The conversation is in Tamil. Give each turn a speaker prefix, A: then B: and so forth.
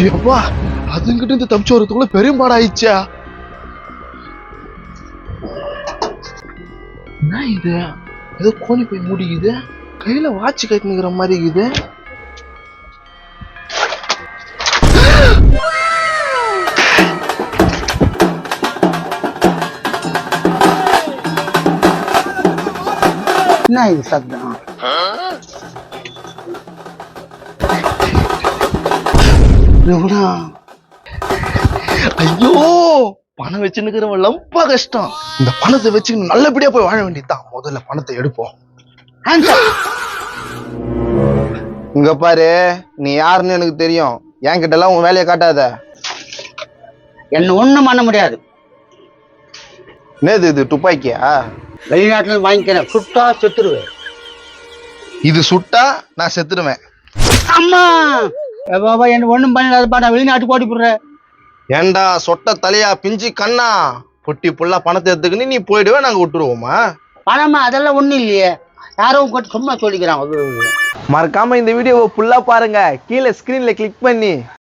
A: எப்பா அதுங்கிட்ட இருந்து தப்பிச்சு வரதுக்குள்ள பெரும்பாடு ஆயிடுச்சா? என்ன இது? ஏதோ கோணி போய் மூடிக்குது, கையில வாட்ச் கட்டினுக்கிற மாதிரி இருக்குது.
B: என்ன இது சத்தம்?
A: ஐயோ, பணம் வச்சுன்னுக்கிறவன் ரொம்ப கஷ்டம். இந்த பணத்தை வச்சு நல்லபடியா போய் வாழ வேண்டியதுதான். முதல்ல பணத்தை எடுப்போம். இங்க பாரு, நீ யாருன்னு எனக்கு தெரியும். என்கிட்ட எல்லாம் உன் வேலையை காட்டாத.
B: என்ன ஒண்ணும் பண்ண முடியாது.
A: என்னது இது, துப்பாக்கியா?
B: வெளிநாட்டுல இருந்து வாங்கிக்கிறேன், சுட்டா செத்துருவேன்.
A: இது சுட்டா நான் செத்துடுவேன்.
B: அம்மா பாபா, என்ன ஒண்ணும் பண்ணாதப்பா, நான் வெளிநாட்டுக்கு ஓடி போடுறேன்.
A: ஏண்டா சொட்ட தலையா பிஞ்சு கண்ணா, பொட்டி புல்லா பணத்தை எடுத்துக்கின்னு நீ போயிடுவே, நாங்க விட்டுருவோமா?
B: பணமா அதெல்லாம் ஒண்ணும் இல்லையே, யாரோ சும்மா சொல்லிக்கிறான்.
A: மறக்காம இந்த வீடியோவை ஃபுல்லா பாருங்க. கீழே ஸ்கிரீன்ல கிளிக் பண்ணி